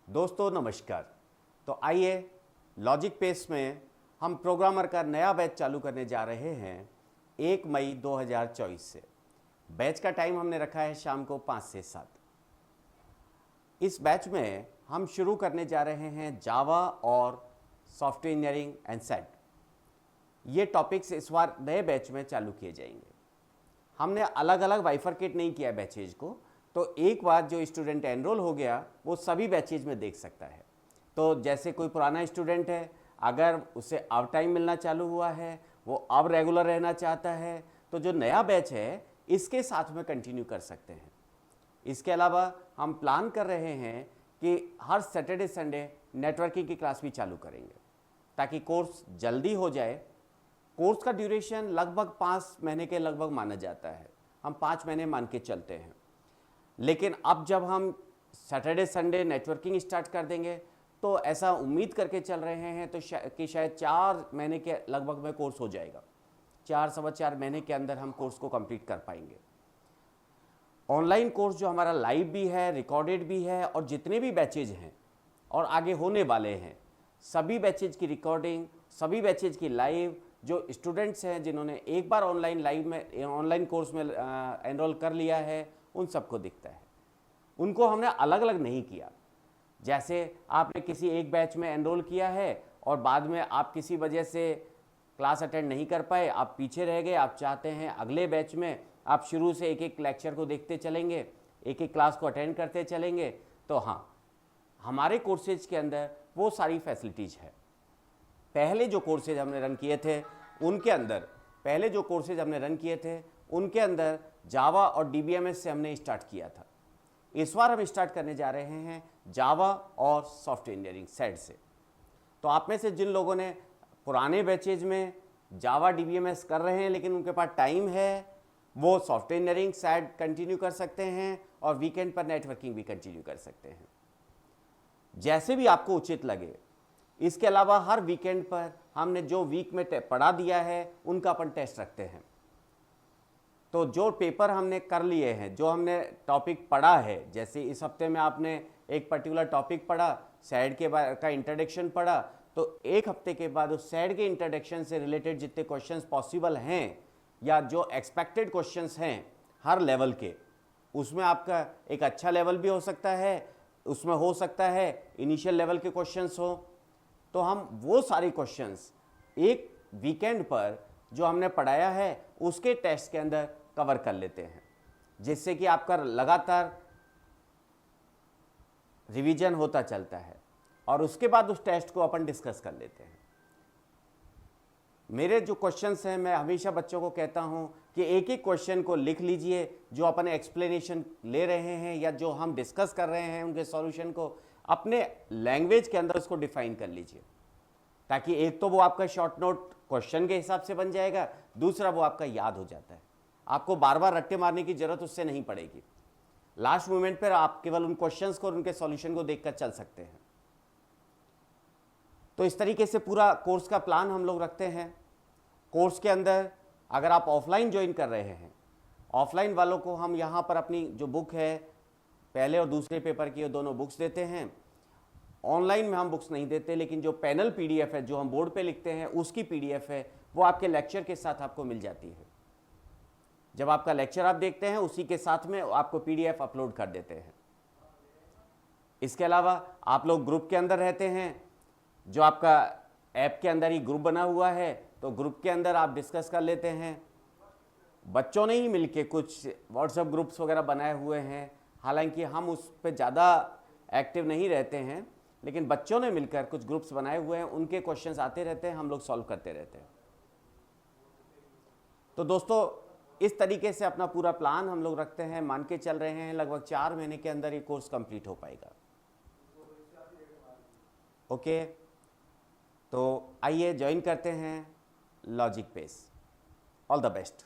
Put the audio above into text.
दोस्तों नमस्कार। तो आइए लॉजिक पेस में हम प्रोग्रामर का नया बैच चालू करने जा रहे हैं 1 मई 2024 से। बैच का टाइम हमने रखा है शाम को 5 से 7। इस बैच में हम शुरू करने जा रहे हैं जावा और सॉफ्टवेयर इंजीनियरिंग एंड सेट। ये टॉपिक्स इस बार नए बैच में चालू किए जाएंगे। हमने अलग अलग बाइफरकेट नहीं किया बैचेज को, तो एक बार जो स्टूडेंट एनरोल हो गया वो सभी बैचेज में देख सकता है। तो जैसे कोई पुराना स्टूडेंट है, अगर उसे अब टाइम मिलना चालू हुआ है, वो अब रेगुलर रहना चाहता है, तो जो नया बैच है इसके साथ में कंटिन्यू कर सकते हैं। इसके अलावा हम प्लान कर रहे हैं कि हर सैटरडे संडे नेटवर्किंग की क्लास भी चालू करेंगे ताकि कोर्स जल्दी हो जाए। कोर्स का ड्यूरेशन लगभग 5 महीने के लगभग माना जाता है, हम 5 महीने मान के चलते हैं। लेकिन अब जब हम सैटरडे संडे नेटवर्किंग स्टार्ट कर देंगे तो ऐसा उम्मीद करके चल रहे हैं तो कि शायद 4 महीने के लगभग में कोर्स हो जाएगा। 4-4.25 महीने के अंदर हम कोर्स को कंप्लीट कर पाएंगे। ऑनलाइन कोर्स जो हमारा लाइव भी है, रिकॉर्डेड भी है, और जितने भी बैचेज हैं और आगे होने वाले हैं, सभी बैचेज की रिकॉर्डिंग, सभी बैचेज की लाइव, जो स्टूडेंट्स हैं जिन्होंने एक बार ऑनलाइन कोर्स में एनरोल कर लिया है, उन सबको दिखता है। उनको हमने अलग अलग नहीं किया। जैसे आपने किसी एक बैच में एनरोल किया है और बाद में आप किसी वजह से क्लास अटेंड नहीं कर पाए, आप पीछे रह गए, आप चाहते हैं अगले बैच में आप शुरू से एक एक लेक्चर को देखते चलेंगे, एक एक क्लास को अटेंड करते चलेंगे, तो हाँ, हमारे कोर्सेज के अंदर वो सारी फैसिलिटीज़ है। पहले जो कोर्सेज हमने रन किए थे उनके अंदर जावा और DBMS से हमने स्टार्ट किया था। इस बार हम स्टार्ट करने जा रहे हैं जावा और सॉफ्टवेयर इंजीनियरिंग सेट से। तो आप में से जिन लोगों ने पुराने बैचेज में जावा DBMS कर रहे हैं लेकिन उनके पास टाइम है, वो सॉफ्टवेयर इंजीनियरिंग सेट कंटिन्यू कर सकते हैं और वीकेंड पर नेटवर्किंग भी कंटिन्यू कर सकते हैं, जैसे भी आपको उचित लगे। इसके अलावा हर वीकेंड पर हमने जो वीक में पढ़ा दिया है उनका अपन टेस्ट रखते हैं। तो जो पेपर हमने कर लिए हैं, जो हमने टॉपिक पढ़ा है, जैसे इस हफ्ते में आपने एक पर्टिकुलर टॉपिक पढ़ा, सैड का इंट्रोडक्शन पढ़ा, तो एक हफ्ते के बाद उस सैड के इंट्रोडक्शन से रिलेटेड जितने क्वेश्चंस पॉसिबल हैं या जो एक्सपेक्टेड क्वेश्चंस हैं हर लेवल के, उसमें आपका एक अच्छा लेवल भी हो सकता है, उसमें हो सकता है इनिशियल लेवल के क्वेश्चंस हो, तो हम वो सारे क्वेश्चंस एक वीकेंड पर जो हमने पढ़ाया है उसके टेस्ट के अंदर कवर कर लेते हैं, जिससे कि आपका लगातार रिवीजन होता चलता है और उसके बाद उस टेस्ट को अपन डिस्कस कर लेते हैं। मेरे जो क्वेश्चंस हैं, मैं हमेशा बच्चों को कहता हूं कि एक एक क्वेश्चन को लिख लीजिए, जो अपन एक्सप्लेनेशन ले रहे हैं या जो हम डिस्कस कर रहे हैं उनके सॉल्यूशन को अपने लैंग्वेज के अंदर उसको डिफाइन कर लीजिए, ताकि एक तो वो आपका शॉर्ट नोट क्वेश्चन के हिसाब से बन जाएगा, दूसरा वो आपका याद हो जाता है। आपको बार बार रट्टे मारने की जरूरत उससे नहीं पड़ेगी। लास्ट मोमेंट पर आप केवल उन क्वेश्चंस को और उनके सॉल्यूशन को देखकर चल सकते हैं। तो इस तरीके से पूरा कोर्स का प्लान हम लोग रखते हैं। कोर्स के अंदर अगर आप ऑफलाइन ज्वाइन कर रहे हैं, ऑफलाइन वालों को हम यहाँ पर अपनी जो बुक है पहले और दूसरे पेपर की, दोनों बुक्स देते हैं। ऑनलाइन में हम बुक्स नहीं देते, लेकिन जो पैनल PDF है जो हम बोर्ड पे लिखते हैं उसकी PDF है, वो आपके लेक्चर के साथ आपको मिल जाती है। जब आपका लेक्चर आप देखते हैं उसी के साथ में आपको PDF अपलोड कर देते हैं। इसके अलावा आप लोग ग्रुप के अंदर रहते हैं, जो आपका ऐप के अंदर ही ग्रुप बना हुआ है, तो ग्रुप के अंदर आप डिस्कस कर लेते हैं। बच्चों ने ही मिलके कुछ व्हाट्सएप ग्रुप्स वगैरह बनाए हुए हैं, हालांकि हम उस पर ज़्यादा एक्टिव नहीं रहते हैं, लेकिन बच्चों ने मिलकर कुछ ग्रुप्स बनाए हुए हैं, उनके क्वेश्चंस आते रहते हैं, हम लोग सॉल्व करते रहते हैं। तो दोस्तों, इस तरीके से अपना पूरा प्लान हम लोग रखते हैं, मान के चल रहे हैं लगभग 4 महीने के अंदर ये कोर्स कंप्लीट हो पाएगा। ओके, तो आइए ज्वाइन करते हैं Logic Pace. All the best.